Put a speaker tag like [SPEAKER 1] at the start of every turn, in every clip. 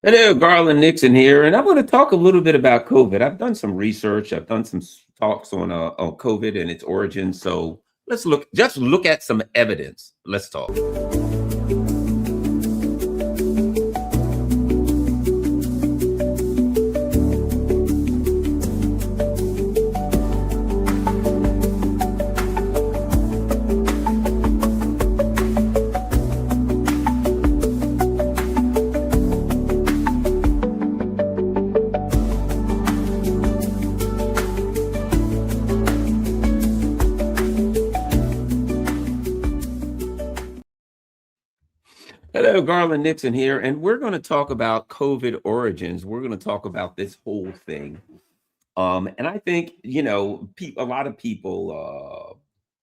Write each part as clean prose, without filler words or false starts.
[SPEAKER 1] Hello, Garland Nixon here, and I'm going to talk a little bit about COVID. I've done some research. I've done some talks on COVID and its origins. So just look at some evidence. Let's talk. Hello, Garland Nixon here, and we're going to talk about COVID origins. We're going to talk about this whole thing. And I think, a lot of people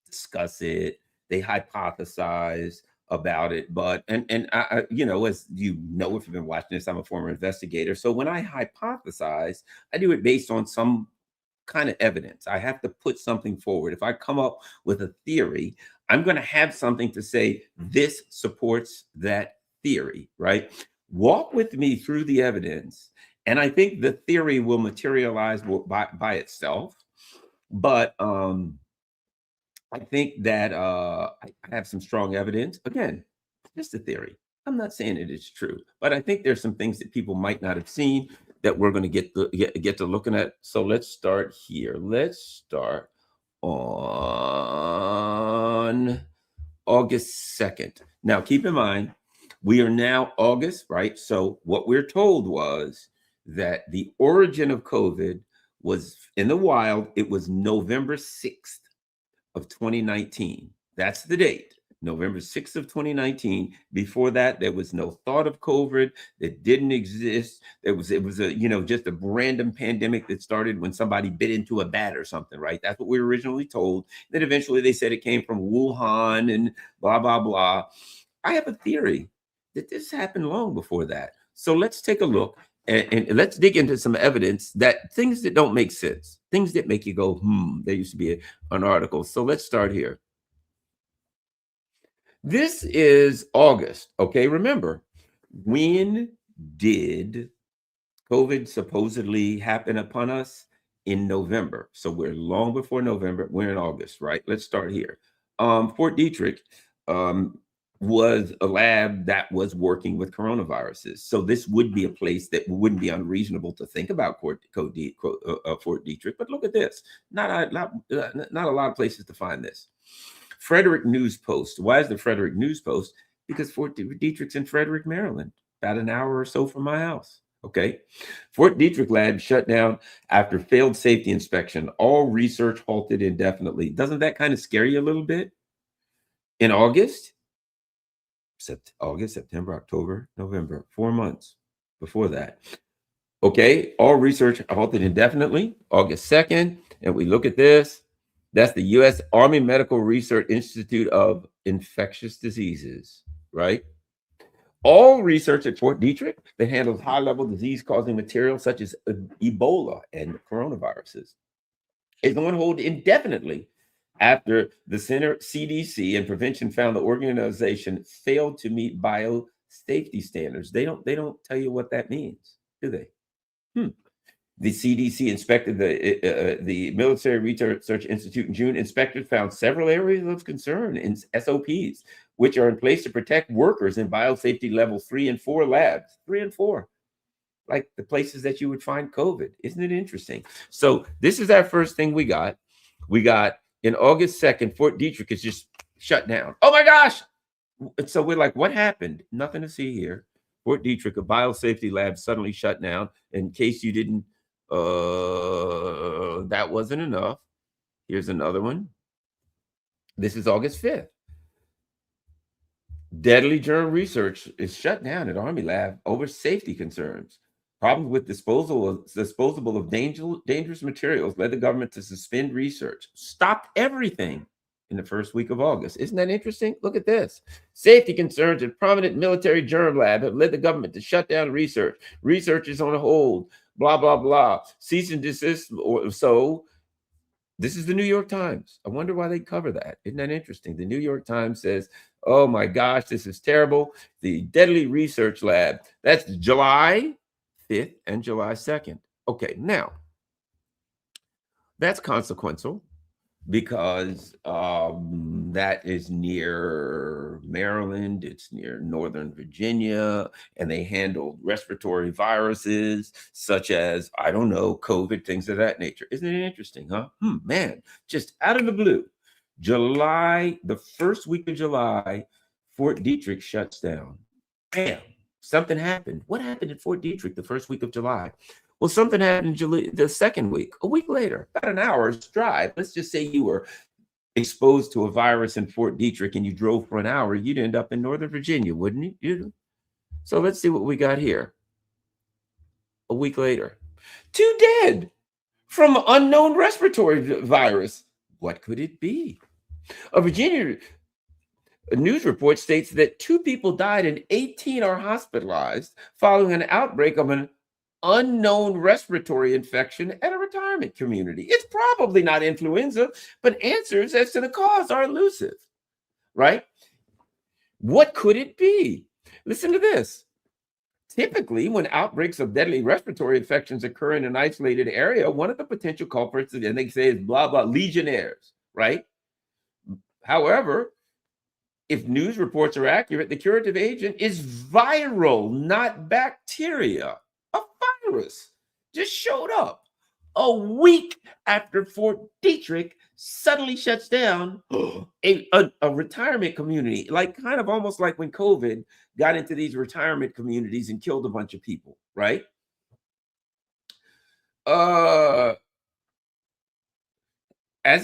[SPEAKER 1] discuss it, they hypothesize about it, but as you know, if you've been watching this, I'm a former investigator. So when I hypothesize, I do it based on some kind of evidence. I have to put something forward. If I come up with a theory, I'm going to have something to say this supports that theory, right? Walk with me through the evidence, and I think the theory will materialize by itself. But I think that I have some strong evidence. Again, just a theory. I'm not saying it is true, but I think there's some things that people might not have seen that we're going to get to looking at. So let's start here. Let's start on August 2nd. Now, keep in mind, we are now August, right? So what we're told was that the origin of COVID was in the wild. It was November 6th of 2019. That's the date. November 6th of 2019. Before that, there was no thought of COVID. That didn't exist. It was just a random pandemic that started when somebody bit into a bat or something, right? That's what we were originally told. Then eventually they said it came from Wuhan and blah, blah, blah. I have a theory that this happened long before that. So let's take a look and let's dig into some evidence that things that don't make sense, things that make you go, there used to be an article. So let's start here. This is August. Okay, remember, when did COVID supposedly happen upon us? In November. So we're long before November. We're in August, right? Let's start here. Fort Detrick was a lab that was working with coronaviruses. So this would be a place that wouldn't be unreasonable to think about Fort Detrick. But look at this. Not a lot of places to find this. Frederick News Post. Why is the Frederick News Post? Because Fort Detrick's in Frederick, Maryland, about an hour or so from my house. Okay. Fort Detrick lab shut down after failed safety inspection. All research halted indefinitely. Doesn't that kind of scare you a little bit? In August, September, October, November, 4 months before that. Okay, all research halted indefinitely, August 2nd. And we look at this. That's the U.S. Army Medical Research Institute of Infectious Diseases, right? All research at Fort Detrick that handles high-level disease-causing materials such as Ebola and coronaviruses is on hold indefinitely after the Center CDC and prevention found the organization failed to meet biosafety standards. They don't tell you what that means, do they? The CDC inspected the Military Research Institute in June. Inspectors found several areas of concern in SOPs, which are in place to protect workers in biosafety level 3 and 4 labs. 3 and 4, like the places that you would find COVID. Isn't it interesting? So this is our first thing we got. We got in August 2nd, Fort Detrick is just shut down. Oh my gosh. So we're like, what happened? Nothing to see here. Fort Detrick, a biosafety lab, suddenly shut down. In case you didn't, that wasn't enough. Here's another one. This is August 5th. Deadly germ research is shut down at Army lab over safety concerns. Problems with disposable of dangerous materials led the government to suspend research. Stopped everything in the first week of August. Isn't that interesting? Look at this. Safety concerns at prominent military germ lab have led the government to shut down research. Research is on hold. Blah, blah, blah. Cease and desist. So this is the New York Times. I wonder why they cover that. Isn't that interesting? The New York Times says Oh my gosh, this is terrible. The Deadly Research Lab. That's July 5th and July 2nd. Okay, now that's consequential because that is near Maryland, it's near Northern Virginia, and they handle respiratory viruses such as, I don't know, COVID, things of that nature. Isn't it interesting, huh? Man, just out of the blue, the first week of July, Fort Detrick shuts down. Bam, something happened. What happened at Fort Detrick the first week of July? Well, something happened in July, the second week, a week later, about an hour's drive. Let's just say you were exposed to a virus in Fort Detrick and you drove for an hour, you'd end up in Northern Virginia, wouldn't you? So let's see what we got here. A week later, 2 dead from unknown respiratory virus. What could it be? A Virginia news report states that 2 people died and 18 are hospitalized following an outbreak of an unknown respiratory infection at a retirement community. It's probably not influenza, but answers as to the cause are elusive, right? What could it be? Listen to this. Typically, when outbreaks of deadly respiratory infections occur in an isolated area, one of the potential culprits, and they say is blah, blah, legionnaires, right? However, if news reports are accurate, the curative agent is viral, not bacteria. A virus just showed up a week after Fort Detrick suddenly shuts down a retirement community, like kind of almost like when COVID got into these retirement communities and killed a bunch of people, right? As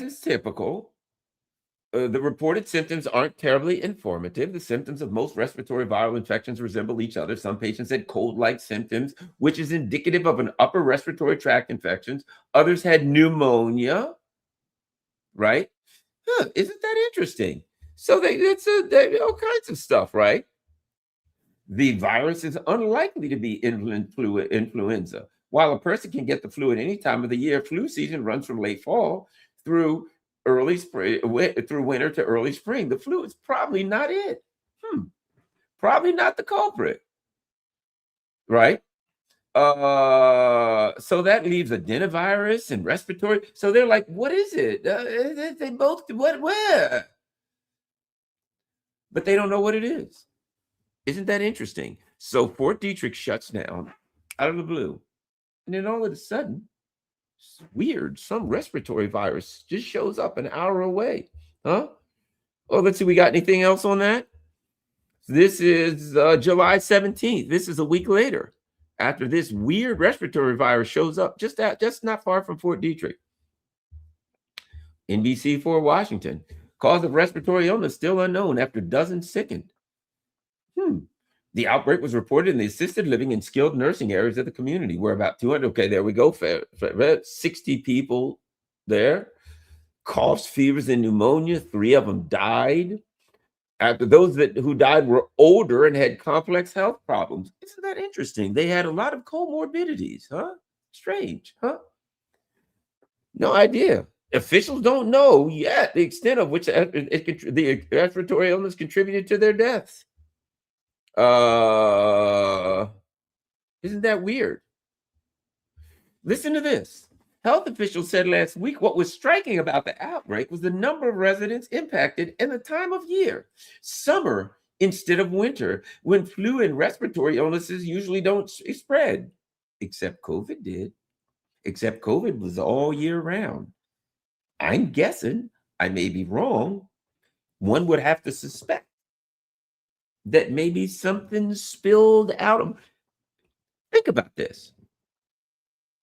[SPEAKER 1] is typical, the reported symptoms aren't terribly informative. The symptoms of most respiratory viral infections resemble each other. Some patients had cold-like symptoms, which is indicative of an upper respiratory tract infection. Others had pneumonia, right? Isn't that interesting? So they all kinds of stuff, right? The virus is unlikely to be influenza. While a person can get the flu at any time of the year, flu season runs from late fall through early spring, through winter to early spring. The flu is probably not it. Probably not the culprit, right? So that leaves adenovirus and respiratory. So they're like, what is it? They both, where? But they don't know what it is. Isn't that interesting? So Fort Detrick shuts down out of the blue. And then all of a sudden, it's weird, some respiratory virus just shows up an hour away. Huh? Oh, let's see, we got anything else on that? This is July 17th. This is a week later after this weird respiratory virus shows up just not far from Fort Detrick. NBC4 Washington. Cause of respiratory illness still unknown after dozens sickened. The outbreak was reported in the assisted living and skilled nursing areas of the community, where about 200, okay, there we go, 60 people there. Coughs, fevers, and pneumonia. 3 of them died. After those who died were older and had complex health problems. Isn't that interesting? They had a lot of comorbidities, huh? Strange, huh? No idea. Officials don't know yet the extent of which the respiratory illness contributed to their deaths. Isn't that weird? Listen to this. Health officials said last week what was striking about the outbreak was the number of residents impacted and the time of year. Summer instead of winter, when flu and respiratory illnesses usually don't spread. Except COVID did. Except COVID was all year round. I'm guessing, I may be wrong, one would have to suspect that maybe something spilled out of. Think about this.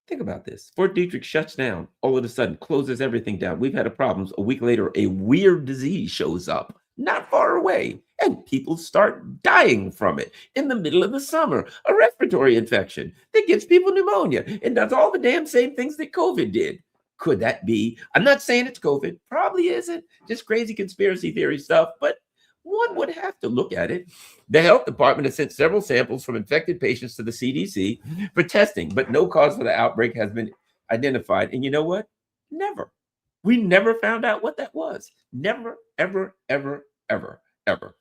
[SPEAKER 1] Think about this. Fort Detrick shuts down, all of a sudden closes everything down. We've had a problem. A week later, a weird disease shows up not far away, and people start dying from it in the middle of the summer. A respiratory infection that gives people pneumonia and does all the damn same things that COVID did. Could that be? I'm not saying it's COVID. Probably isn't. Just crazy conspiracy theory stuff, but one would have to look at it. The health department has sent several samples from infected patients to the CDC for testing, but no cause for the outbreak has been identified. And you know what? Never. We never found out what that was. Never, ever, ever, ever, ever.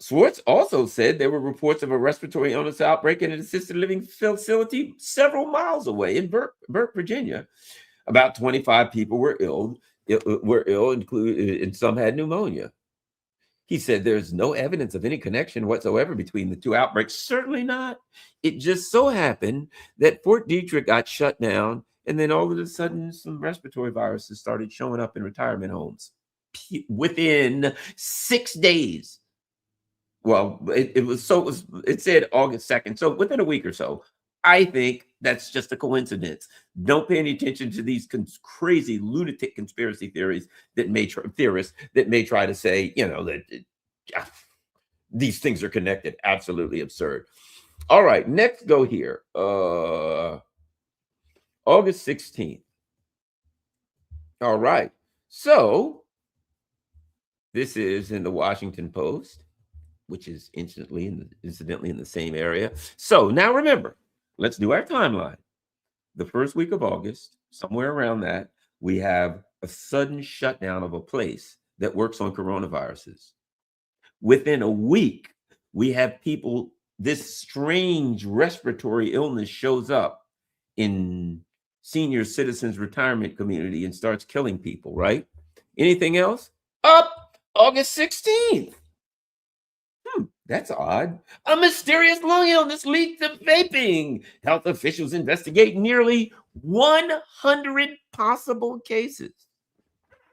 [SPEAKER 1] Swartz also said there were reports of a respiratory illness outbreak in an assisted living facility several miles away in Burke, Virginia. About 25 people were ill, including and some had pneumonia. He said there's no evidence of any connection whatsoever between the two outbreaks. Certainly not. It just so happened that Fort Detrick got shut down, and then all of a sudden, some respiratory viruses started showing up in retirement homes within 6 days. Well, it said August 2nd. So within a week or so. I think that's just a coincidence. Don't pay any attention to these crazy lunatic conspiracy theorists that may try to say, that these things are connected. Absolutely absurd. All right, next go here. August 16th. All right. So this is in the Washington Post, which is incidentally in the same area. So now remember, let's do our timeline. The first week of August, somewhere around that, we have a sudden shutdown of a place that works on coronaviruses. Within a week, we have people, this strange respiratory illness shows up in senior citizens retirement community and starts killing people, right? Anything else? Up August 16th. That's odd. A mysterious lung illness leads to vaping. Health officials investigate nearly 100 possible cases.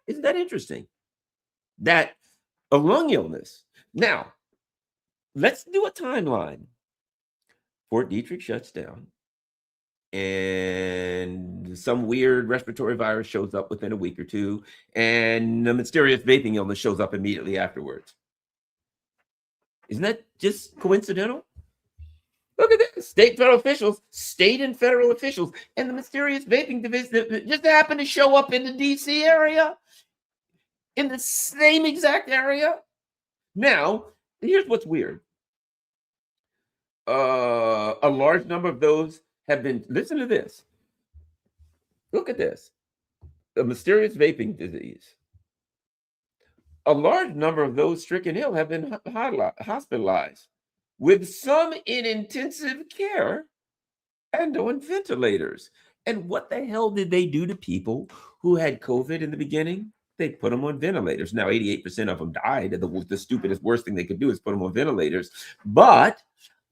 [SPEAKER 1] Isn't that interesting? That a lung illness. Now, let's do a timeline. Fort Detrick shuts down, and some weird respiratory virus shows up within a week or two, and the mysterious vaping illness shows up immediately afterwards. Isn't that just coincidental? Look at this. State and federal officials, and the mysterious vaping division that just happened to show up in the DC area, in the same exact area. Now, here's what's weird. A large number of those have been, listen to this. Look at this. A mysterious vaping disease. A large number of those stricken ill have been hospitalized, with some in intensive care and on ventilators. And what the hell did they do to people who had COVID in the beginning? They put them on ventilators. Now, 88% of them died. The stupidest, worst thing they could do is put them on ventilators. But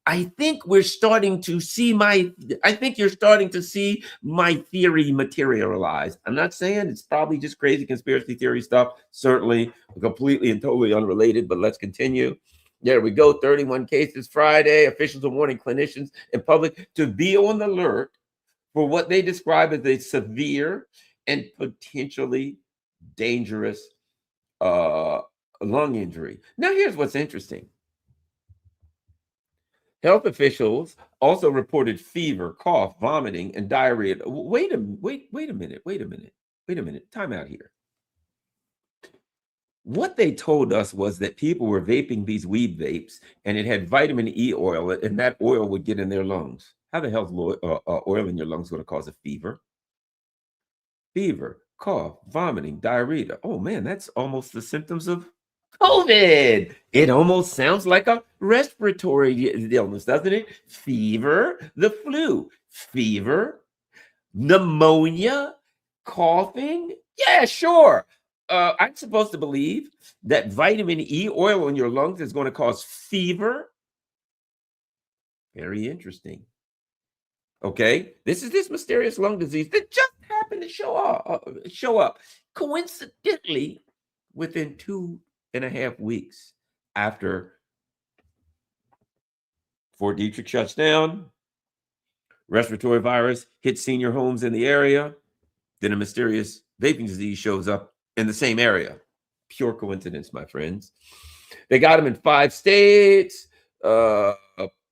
[SPEAKER 1] I think you're starting to see my theory materialize. I'm not saying it's probably just crazy conspiracy theory stuff, certainly completely and totally unrelated, but let's continue. There we go. 31 cases Friday. Officials are warning clinicians and public to be on the alert for what they describe as a severe and potentially dangerous lung injury. Now, here's what's interesting. Health officials also reported fever, cough, vomiting, and diarrhea. Wait a minute. Time out here. What they told us was that people were vaping these weed vapes, and it had vitamin E oil, and that oil would get in their lungs. How the hell is oil in your lungs going to cause a fever? Fever, cough, vomiting, diarrhea. Oh man, that's almost the symptoms of COVID. It almost sounds like a respiratory illness, doesn't it? Fever, the flu, fever, pneumonia, coughing. Yeah, sure. I'm supposed to believe that vitamin E oil in your lungs is going to cause fever. Very interesting. Okay, this is this mysterious lung disease that just happened to show up coincidentally within 2.5 weeks after Fort Detrick shuts down, respiratory virus hits senior homes in the area, then a mysterious vaping disease shows up in the same area. Pure coincidence, my friends. They got them in 5 states. There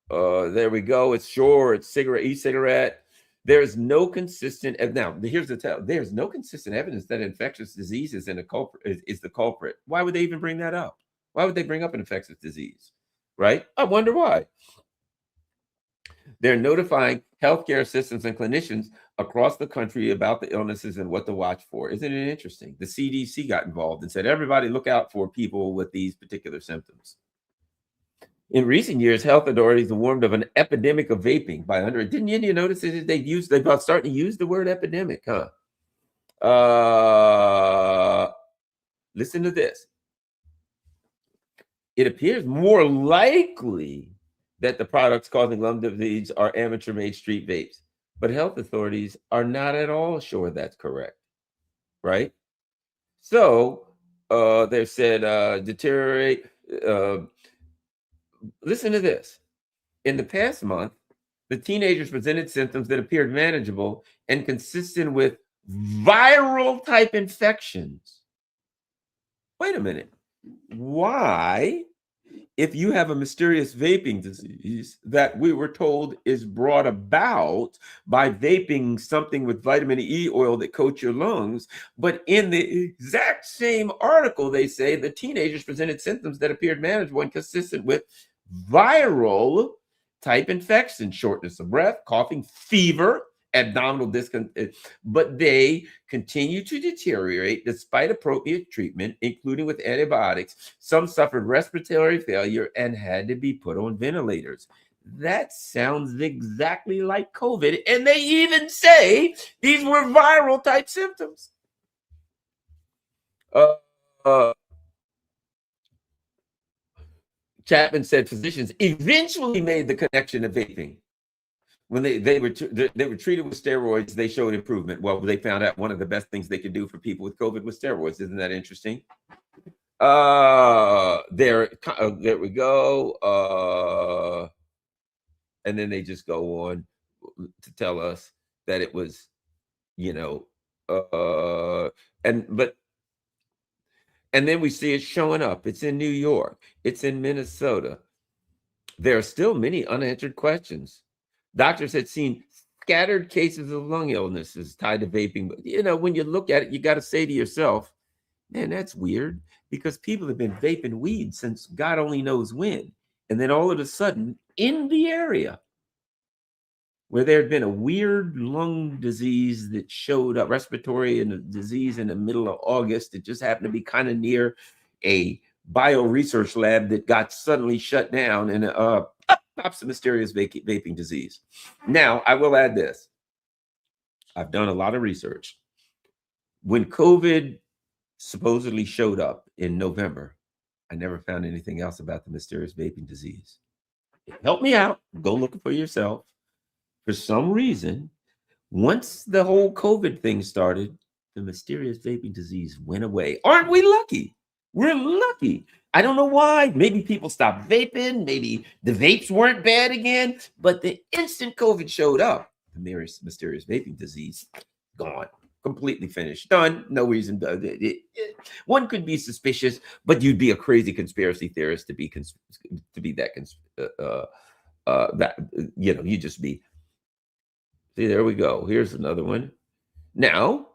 [SPEAKER 1] we go. It's e-cigarette. There's no consistent. Now, here's the tell. There's no consistent evidence that infectious disease is the culprit. Why would they even bring that up? Why would they bring up an infectious disease? Right? I wonder why. They're notifying healthcare assistants and clinicians across the country about the illnesses and what to watch for. Isn't it interesting? The CDC got involved and said, everybody look out for people with these particular symptoms. In recent years, health authorities have warned of an epidemic of vaping by under. Didn't you notice that they're about starting to use the word epidemic, huh? Listen to this. It appears more likely that the products causing lung disease are amateur-made street vapes, but health authorities are not at all sure that's correct, right? So they've said deteriorate. Uh, Listen to this. In the past month, the teenagers presented symptoms that appeared manageable and consistent with viral type infections. Wait a minute. Why, if you have a mysterious vaping disease that we were told is brought about by vaping something with vitamin E oil that coats your lungs, but in the exact same article, they say the teenagers presented symptoms that appeared manageable and consistent with viral type infection, shortness of breath, coughing, fever, abdominal discomfort, but they continue to deteriorate despite appropriate treatment, including with antibiotics. Some suffered respiratory failure and had to be put on ventilators. That sounds exactly like COVID. And they even say these were viral type symptoms. Uh, uh, Chapman said physicians eventually made the connection to vaping. When they were treated with steroids, they showed improvement. Well, they found out one of the best things they could do for people with COVID was steroids. Isn't that interesting? There we go. And then they just go on to tell us that it was, you know, and then we see it showing up. It's in New York. It's in Minnesota. There are still many unanswered questions. Doctors had seen scattered cases of lung illnesses tied to vaping. But, when you look at it, you got to say to yourself, man, that's weird, because people have been vaping weed since God only knows when. And then all of a sudden, in the area where there had been a weird lung disease that showed up, respiratory and a disease in the middle of August, it just happened to be kind of near a bio research lab that got suddenly shut down, and pops a mysterious vaping disease. Now, I will add this. I've done a lot of research. When COVID supposedly showed up in November, I never found anything else about the mysterious vaping disease. Help me out. Go look for yourself. For some reason, once the whole COVID thing started, the mysterious vaping disease went away. Aren't we lucky? We're lucky. I don't know why. Maybe people stopped vaping. Maybe the vapes weren't bad again. But the instant COVID showed up, the mysterious vaping disease, gone. Completely finished. Done. No reason. One could be suspicious, but you'd be a crazy conspiracy theorist to be that you just be. See, there we go. Here's another one. Now,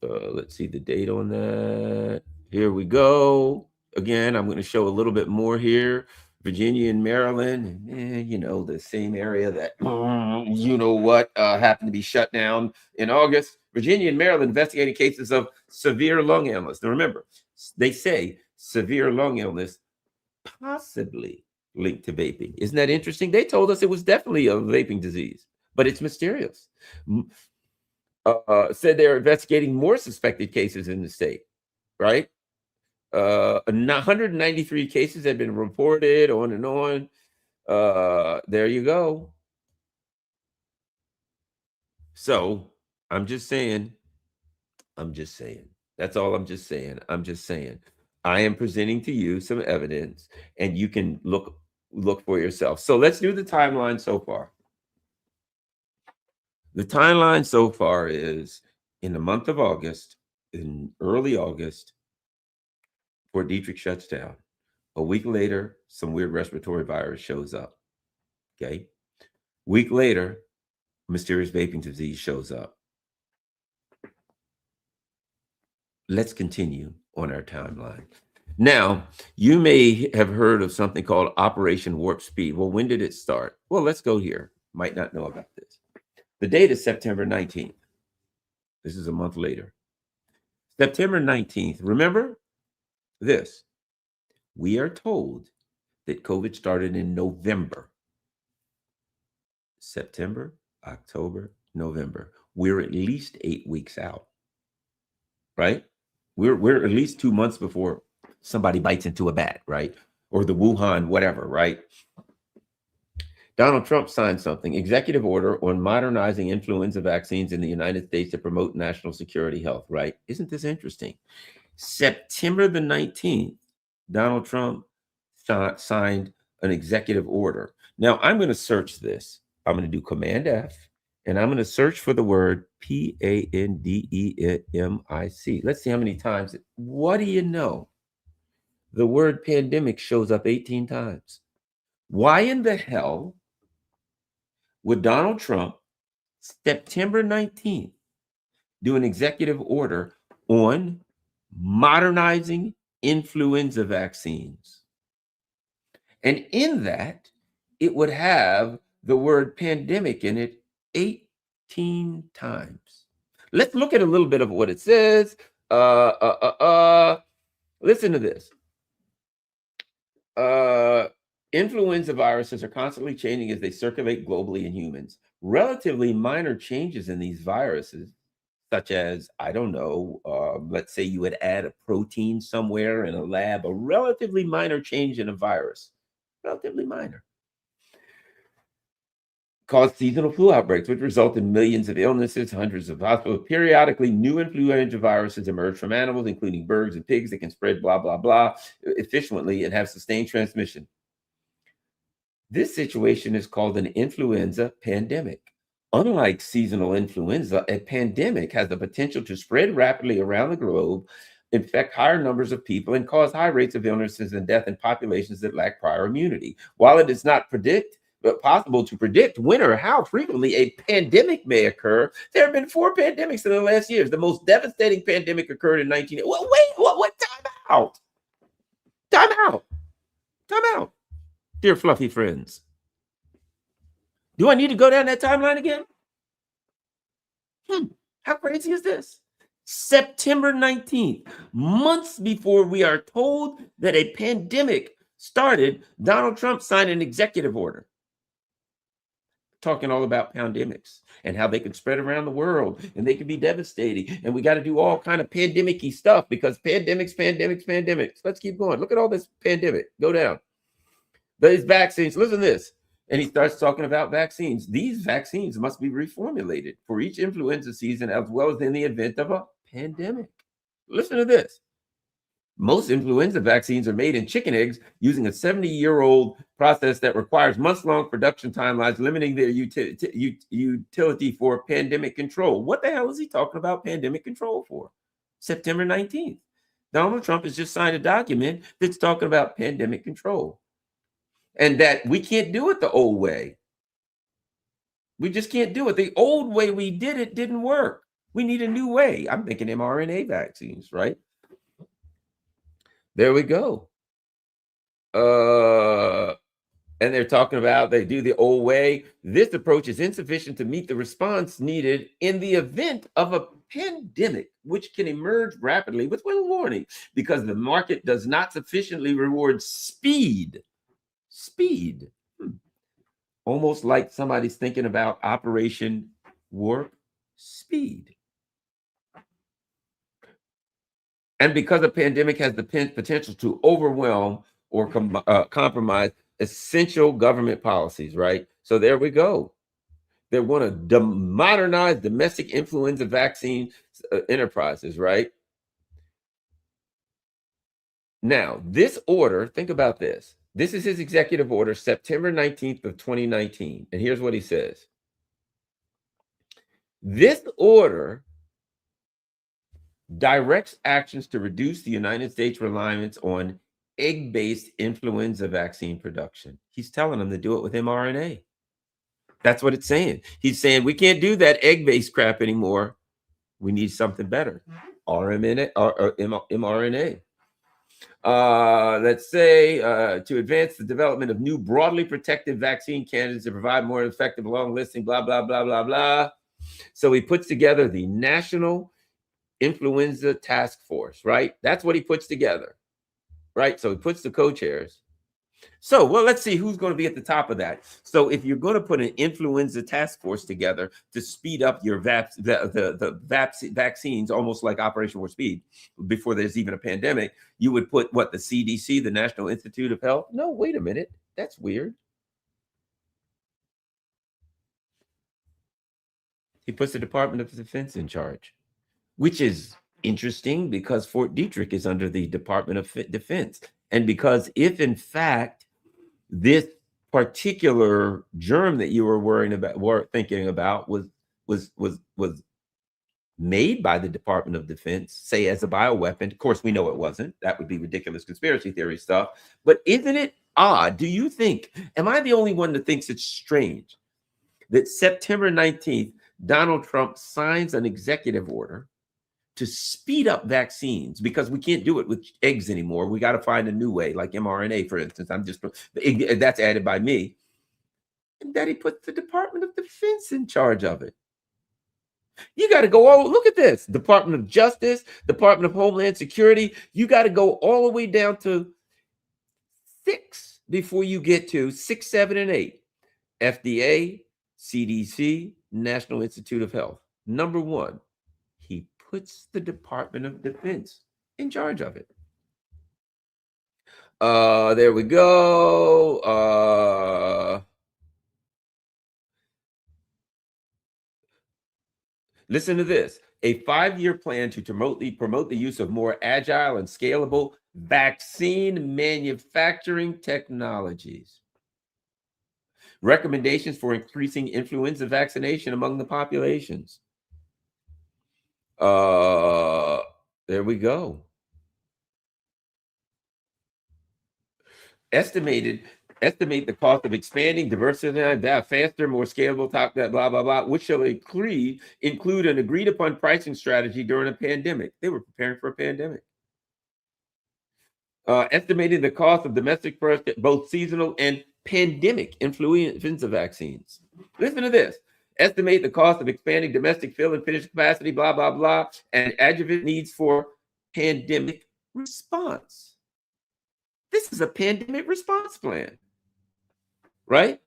[SPEAKER 1] let's see the date on that. Here we go. Again, I'm going to show a little bit more here. Virginia and Maryland, the same area that, happened to be shut down in August. Virginia and Maryland investigating cases of severe lung illness. Now, remember, they say severe lung illness possibly linked to vaping. Isn't that interesting? They told us it was definitely a vaping disease, but it's mysterious. Said they're investigating more suspected cases in the state, right? 193 cases have been reported, on and on. There you go. So I'm just saying. That's all I'm just saying. I am presenting to you some evidence, and you can look for yourself. So let's do the timeline so far. The timeline so far is in the month of August, in early August, Fort Detrick shuts down. A week later, some weird respiratory virus shows up. Okay. Week later, mysterious vaping disease shows up. Let's continue on our timeline. Now, you may have heard of something called Operation Warp Speed. Well, when did it start? Well, let's go here. Might not know about this. The date is September 19th. This is a month later. September 19th. Remember this. We are told that COVID started in November. September, October, November. We're at least 8 weeks out, right? We're at least 2 months before somebody bites into a bat, right? Or the Wuhan, whatever, right? Donald Trump signed something, executive order on modernizing influenza vaccines in the United States to promote national security health, right? Isn't this interesting? September the 19th, Donald Trump signed an executive order. Now I'm going to search this. I'm going to do Command F, and I'm going to search for the word pandemic. Let's see how many times. What do you know? The word pandemic shows up 18 times. Why in the hell would Donald Trump, September 19th, do an executive order on modernizing influenza vaccines? And in that, it would have the word pandemic in it 18 times. Let's look at a little bit of what it says. Listen to this. Influenza viruses are constantly changing as they circulate globally in humans. Relatively minor changes in these viruses, such as, I don't know, let's say you would add a protein somewhere in a lab, a relatively minor change in a virus, relatively minor, cause seasonal flu outbreaks, which result in millions of illnesses, hundreds of hospitals. Periodically, new influenza viruses emerge from animals, including birds and pigs, that can spread blah, blah, blah, efficiently and have sustained transmission. This situation is called an influenza pandemic. Unlike seasonal influenza, a pandemic has the potential to spread rapidly around the globe, infect higher numbers of people, and cause high rates of illnesses and death in populations that lack prior immunity. While it is not possible to predict when or how frequently a pandemic may occur, there have been 4 pandemics in the last years. The most devastating pandemic occurred in 19... What? Time out. Time out. Time out. Dear fluffy friends, do I need to go down that timeline again? How crazy is this? September 19th, months before we are told that a pandemic started, Donald Trump signed an executive order talking all about pandemics and how they can spread around the world and they can be devastating. And we got to do all kind of pandemic-y stuff because pandemics. Let's keep going. Look at all this pandemic. Go down. These vaccines, listen to this. And he starts talking about vaccines. These vaccines must be reformulated for each influenza season as well as in the event of a pandemic. Listen to this. Most influenza vaccines are made in chicken eggs using a 70-year-old process that requires months-long production timelines, limiting their utility for pandemic control. What the hell is he talking about pandemic control for? September 19th. Donald Trump has just signed a document that's talking about pandemic control. And that we can't do it the old way. We just can't do it. The old way we did it didn't work. We need a new way. I'm thinking mRNA vaccines, right? There we go. And they're talking about they do the old way. This approach is insufficient to meet the response needed in the event of a pandemic, which can emerge rapidly with little warning because the market does not sufficiently reward speed. Almost like somebody's thinking about Operation Warp Speed. And because a pandemic has the potential to overwhelm or compromise essential government policies, right? So there we go. They want to modernize domestic influenza vaccine enterprises, right? Now, this order, think about this. This is his executive order, September 19th of 2019. And here's what he says. This order directs actions to reduce the United States reliance on egg-based influenza vaccine production. He's telling them to do it with mRNA. That's what it's saying. He's saying we can't do that egg-based crap anymore. We need something better. mRNA. Let's say to advance the development of new broadly protective vaccine candidates to provide more effective long listing, blah, blah, blah, blah, blah. So he puts together the National Influenza Task Force, right? That's what he puts together, right? So he puts the co-chairs So, well, let's see who's going to be at the top of that. So, if you're going to put an influenza task force together to speed up your vaccines, almost like Operation Warp Speed, before there's even a pandemic, you would put what, the CDC, the National Institute of Health? No, wait a minute, that's weird. He puts the Department of Defense in charge, which is interesting because Fort Detrick is under the Department of Defense, and because if in fact this particular germ that you were thinking about was made by the Department of Defense, say as a bioweapon. Of course, we know it wasn't. That would be ridiculous conspiracy theory stuff. But isn't it odd? Do you think, am I the only one that thinks it's strange that September 19th, Donald Trump signs an executive order to speed up vaccines, because we can't do it with eggs anymore? We got to find a new way, like mRNA, for instance. That's added by me. And that he puts the Department of Defense in charge of it. You got to go all, look at this, Department of Justice, Department of Homeland Security. You got to go all the way down to 6 before you get to 6, 7, and 8. FDA, CDC, National Institute of Health. Number 1, he puts the Department of Defense in charge of it. There we go. Listen to this. A 5-year plan to promote the use of more agile and scalable vaccine manufacturing technologies. Recommendations for increasing influenza vaccination among the populations. There we go. Estimate the cost of expanding, diversifying, faster, more scalable, blah, blah, blah, which shall include an agreed upon pricing strategy during a pandemic. They were preparing for a pandemic. Estimating the cost of domestic first, both seasonal and pandemic influenza vaccines. Listen to this. Estimate the cost of expanding domestic fill and finish capacity, blah, blah, blah, and adjuvant needs for pandemic response. This is a pandemic response plan, right?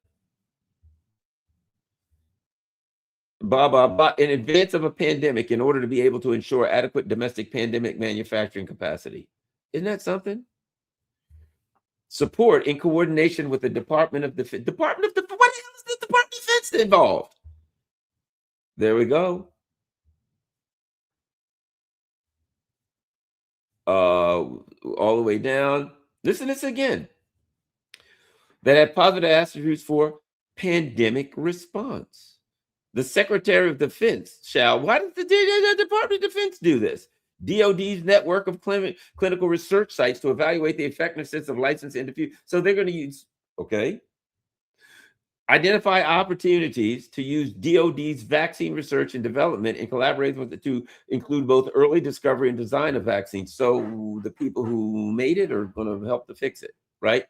[SPEAKER 1] Blah, blah, blah. In advance of a pandemic, in order to be able to ensure adequate domestic pandemic manufacturing capacity. Isn't that something? Support in coordination with the Department of Defense. What the hell is the Department of Defense involved? There we go. All the way down. Listen to this again. That had positive attributes for pandemic response. The Secretary of Defense shall. Why does the Department of Defense do this? DOD's network of clinical research sites to evaluate the effectiveness of licensed individuals. So they're going to use, okay. Identify opportunities to use DOD's vaccine research and development in collaboration with it to include both early discovery and design of vaccines. So the people who made it are going to help to fix it, right?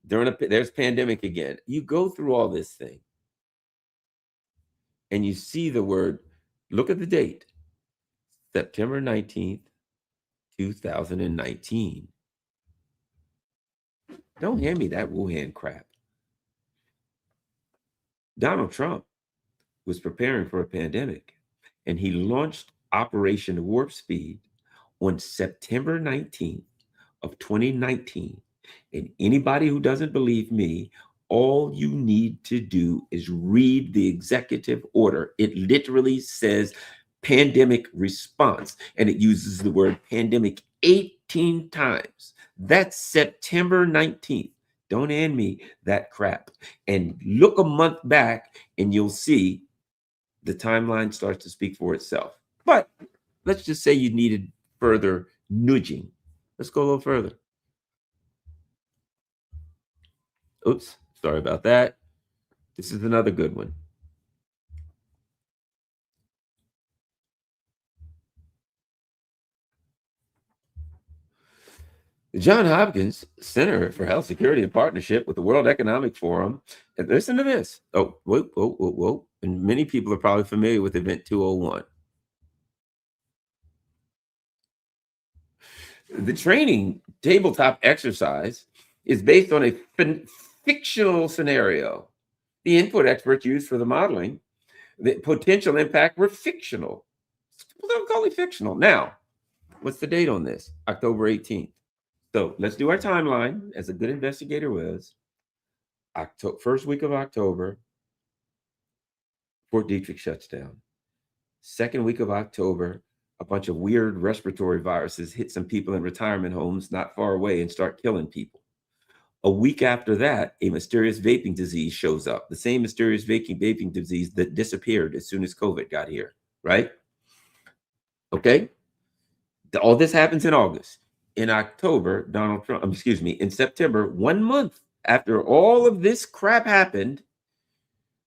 [SPEAKER 1] There's pandemic again. You go through all this thing and you see the word, look at the date, September 19th, 2019. Don't hand me that Wuhan crap. Donald Trump was preparing for a pandemic, and he launched Operation Warp Speed on September 19th of 2019. And anybody who doesn't believe me, all you need to do is read the executive order. It literally says pandemic response, and it uses the word pandemic 18 times. That's September 19th. Don't hand me that crap. And look a month back and you'll see the timeline starts to speak for itself. But let's just say you needed further nudging. Let's go a little further. Oops, sorry about that. This is another good one. The Johns Hopkins Center for Health Security in partnership with the World Economic Forum. And listen to this. Oh, whoa. And many people are probably familiar with Event 201. The training tabletop exercise is based on a fictional scenario. The input experts used for the modeling, the potential impact were fictional. They're totally fictional. Now, what's the date on this? October 18th. So let's do our timeline as a good investigator was. First week of October, Fort Detrick shuts down. Second week of October, a bunch of weird respiratory viruses hit some people in retirement homes not far away and start killing people. A week after that, a mysterious vaping disease shows up, the same mysterious vaping disease that disappeared as soon as COVID got here, right? Okay. All this happens in August. In October, in September, 1 month after all of this crap happened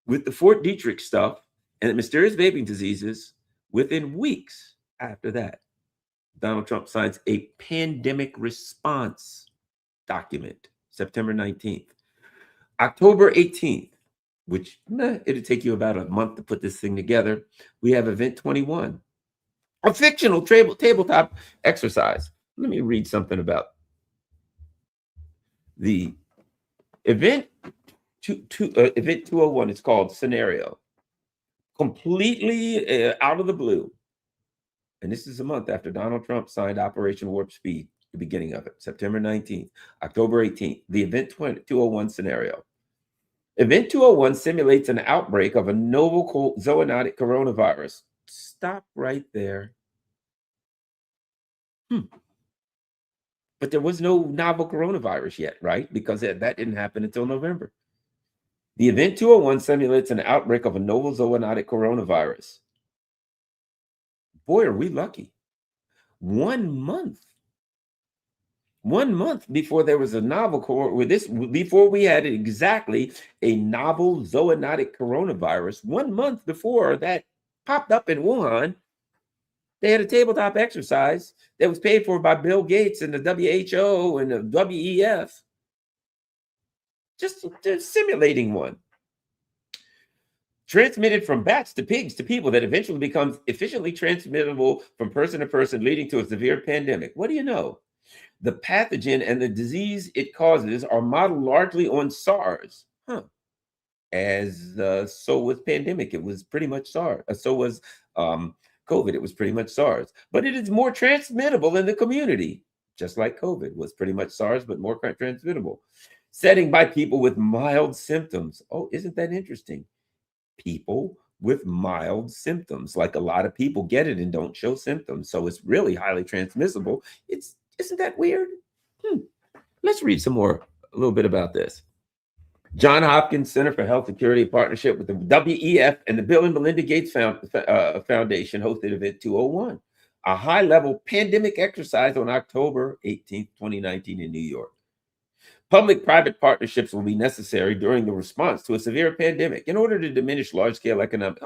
[SPEAKER 1] with the Fort Detrick stuff and the mysterious vaping diseases, within weeks after that, Donald Trump signs a pandemic response document, September 19th. October 18th, which it'll take you about a month to put this thing together, we have Event 21, a fictional tabletop exercise. Let me read something about the event. Event 201 is called Scenario. Completely out of the blue. And this is a month after Donald Trump signed Operation Warp Speed, the beginning of it, September 19th, October 18th, the Event 201 scenario. Event 201 simulates an outbreak of a novel zoonotic coronavirus. Stop right there. But there was no novel coronavirus yet, right? Because that didn't happen until November. The Event 201 simulates an outbreak of a novel zoonotic coronavirus. Boy, are we lucky. 1 month. 1 month before there was a novel before we had exactly a novel zoonotic coronavirus, 1 month before that popped up in Wuhan, they had a tabletop exercise that was paid for by Bill Gates and the WHO and the WEF, just simulating one. Transmitted from bats to pigs to people that eventually becomes efficiently transmittable from person to person, leading to a severe pandemic. What do you know? The pathogen and the disease it causes are modeled largely on SARS. So was pandemic. It was pretty much SARS. So was COVID. It was pretty much SARS. But it is more transmittable in the community, just like COVID was pretty much SARS, but more transmittable. Setting by people with mild symptoms. Oh, isn't that interesting? People with mild symptoms. Like a lot of people get it and don't show symptoms. So it's really highly transmissible. Isn't that weird? Let's read some more, a little bit about this. Johns Hopkins Center for Health Security, in partnership with the WEF and the Bill and Melinda Gates Foundation, hosted Event 201, a high-level pandemic exercise on October 18th, 2019 in New York. Public-private partnerships will be necessary during the response to a severe pandemic in order to diminish large-scale economic.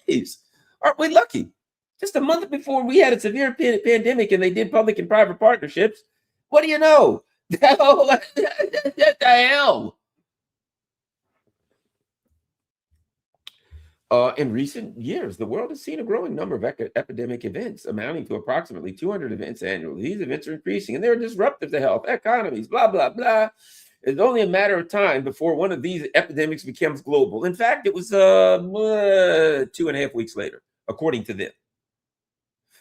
[SPEAKER 1] Geez, aren't we lucky? Just a month before we had a severe pandemic and they did public and private partnerships. What do you know? What the hell? In recent years, the world has seen a growing number of epidemic events, amounting to approximately 200 events annually. These events are increasing, and they're disruptive to health, economies, blah, blah, blah. It's only a matter of time before one of these epidemics becomes global. In fact, it was 2.5 weeks later, according to them.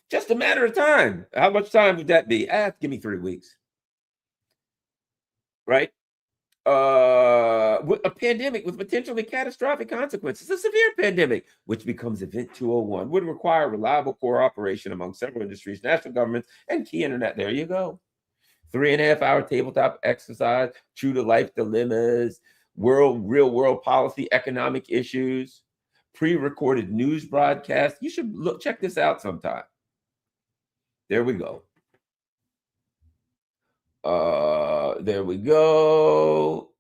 [SPEAKER 1] Just a matter of time. How much time would that be? Give me 3 weeks. Right? A pandemic with potentially catastrophic consequences. A severe pandemic, which becomes Event 201, would require reliable cooperation among several industries, national governments, and key internet. There you go. 3.5-hour tabletop exercise, true to life dilemmas, real world policy, economic issues, pre-recorded news broadcast. You should check this out sometime. There we go. There we go.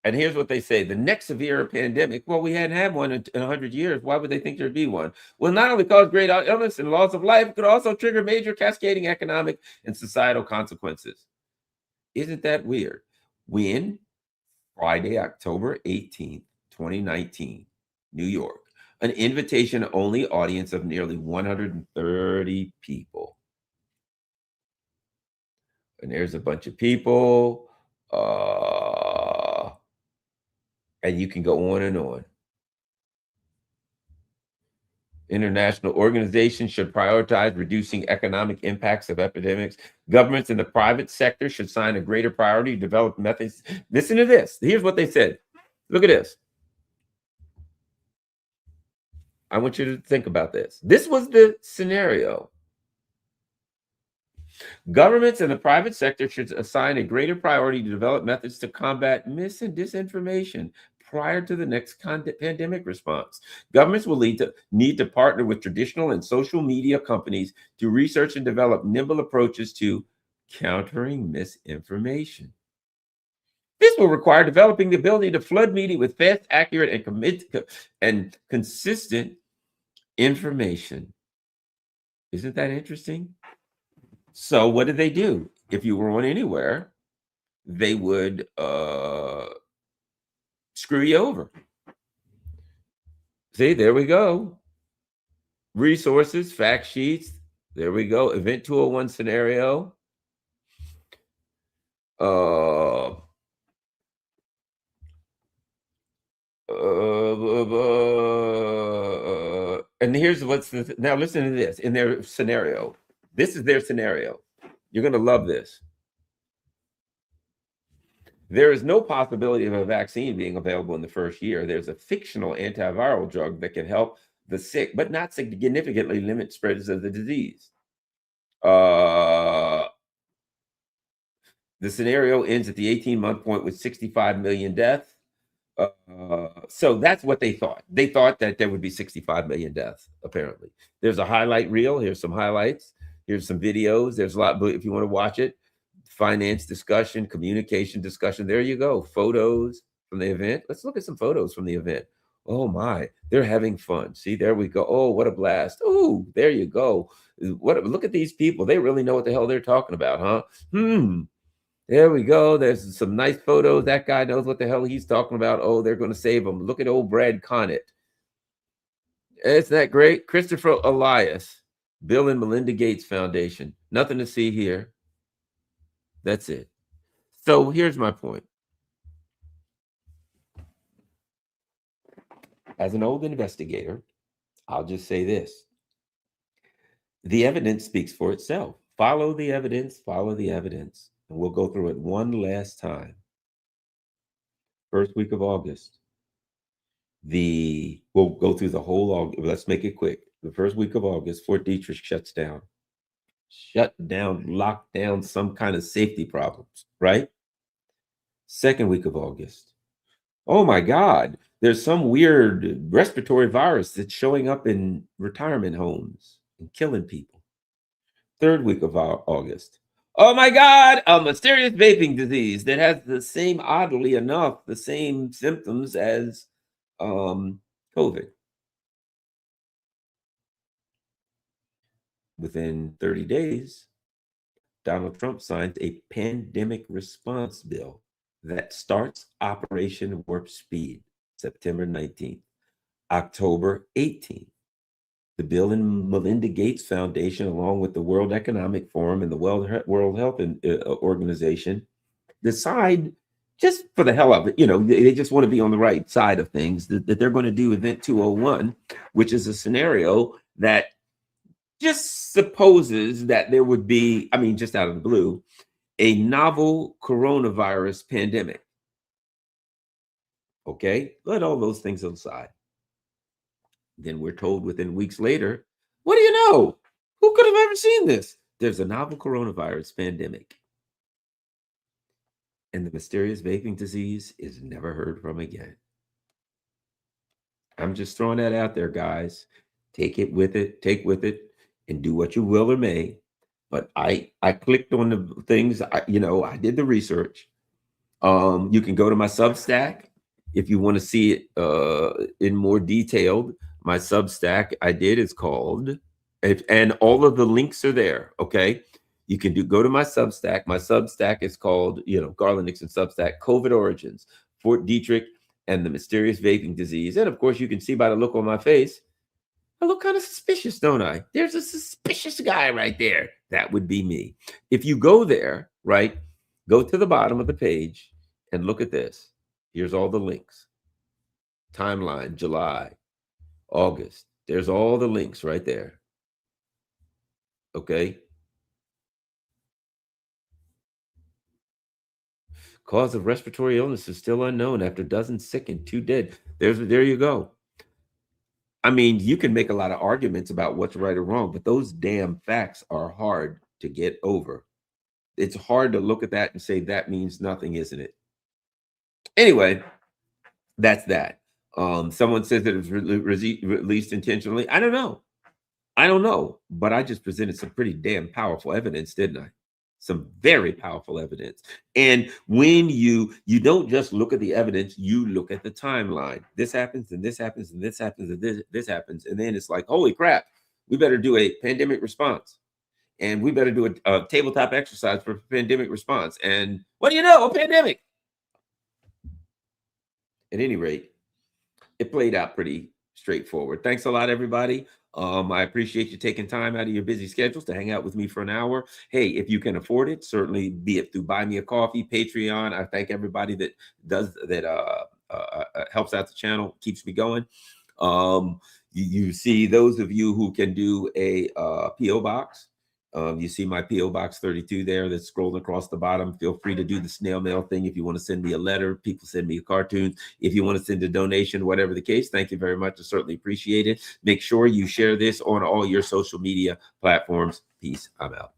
[SPEAKER 1] And here's what they say. The next severe pandemic, well, we hadn't had one in 100 years. Why would they think there'd be one? Well, not only cause great illness and loss of life, it could also trigger major cascading economic and societal consequences. Isn't that weird? When? Friday, October 18th, 2019, New York. An invitation-only audience of nearly 130 people. And there's a bunch of people. And you can go on and on. International organizations should prioritize reducing economic impacts of epidemics. Governments in the private sector should sign a greater priority to develop methods. Listen to this. Here's what they said. Look at this. I want you to think about this. This was the scenario. Governments and the private sector should assign a greater priority to develop methods to combat mis and disinformation prior to the next pandemic response. Governments will need to partner with traditional and social media companies to research and develop nimble approaches to countering misinformation. This will require developing the ability to flood media with fast, accurate, and consistent information. Isn't that interesting? So what did they do? If you were on anywhere, they would screw you over. See, there we go. Resources, fact sheets. There we go. Event 201 scenario. And here's what's now listen to this in their scenario. This is their scenario. You're going to love this. There is no possibility of a vaccine being available in the first year. There's a fictional antiviral drug that can help the sick, but not significantly limit spreads of the disease. The scenario ends at the 18-month point with 65 million deaths. So that's what they thought. They thought that there would be 65 million deaths, apparently. There's a highlight reel. Here's some highlights. Here's some videos. There's a lot, but if you want to watch it, finance discussion, communication discussion. There you go. Photos from the event. Let's look at some photos from the event. Oh my, they're having fun. See, there we go. Oh, what a blast. Oh, there you go. Look at these people. They really know what the hell they're talking about, huh? There we go. There's some nice photos. That guy knows what the hell he's talking about. Oh, they're going to save him. Look at old Brad Connett. Isn't that great? Christopher Elias, Bill and Melinda Gates Foundation. Nothing to see here. That's it. So here's my point. As an old investigator, I'll just say this. The evidence speaks for itself. Follow the evidence, follow the evidence. And we'll go through it one last time. First week of August. We'll go through the whole August. Let's make it quick. The first week of August, Fort Detrick shuts down. Shut down, locked down, some kind of safety problems, right? Second week of August. Oh my God, there's some weird respiratory virus that's showing up in retirement homes and killing people. Third week of August. Oh my God, a mysterious vaping disease that has the same, oddly enough, the same symptoms as COVID. Within 30 days, Donald Trump signs a pandemic response bill that starts Operation Warp Speed, September 19th. October 18th, the Bill and Melinda Gates Foundation, along with the World Economic Forum and the World Health Organization, decide, just for the hell of it, they just want to be on the right side of things, that they're going to do Event 201, which is a scenario that just supposes that there would be, just out of the blue, a novel coronavirus pandemic. Okay, let all those things aside. Then we're told within weeks later, what do you know? Who could have ever seen this? There's a novel coronavirus pandemic. And the mysterious vaping disease is never heard from again. I'm just throwing that out there, guys. Take with it, and do what you will or may. But I clicked on the things, I did the research. You can go to my Substack if you want to see it in more detailed. My Substack is called, and all of the links are there. Okay, you can go to my Substack. My Substack is called, Garland Nixon Substack, COVID Origins, Fort Detrick, and the Mysterious Vaping Disease. And of course, you can see by the look on my face, I look kind of suspicious, don't I? There's a suspicious guy right there. That would be me. If you go there, right? Go to the bottom of the page and look at this. Here's all the links. Timeline, July, August. There's all the links right there. Okay. Cause of respiratory illness is still unknown after dozens sick and 2 dead. There you go. I mean, you can make a lot of arguments about what's right or wrong, but those damn facts are hard to get over. It's hard to look at that and say that means nothing, isn't it? Anyway, that's that. Someone says that it was released intentionally. I don't know. I don't know, but I just presented some pretty damn powerful evidence, didn't I? Some very powerful evidence. And when you don't just look at the evidence, you look at the timeline. This happens, and this happens, and this happens, and this happens, and then it's like, holy crap, we better do a pandemic response, and we better do a tabletop exercise for pandemic response. And what do you know? A pandemic. At any rate, it played out pretty straightforward. Thanks a lot, everybody. I appreciate you taking time out of your busy schedules to hang out with me for an hour. Hey, if you can afford it, certainly be it through Buy Me a Coffee, Patreon. I thank everybody that does that. Helps out the channel, keeps me going. You see those of you who can do a PO box. You see my PO Box 32 there that's scrolling across the bottom. Feel free to do the snail mail thing if you want to send me a letter. People send me a cartoon. If you want to send a donation, whatever the case, thank you very much. I certainly appreciate it. Make sure you share this on all your social media platforms. Peace. I'm out.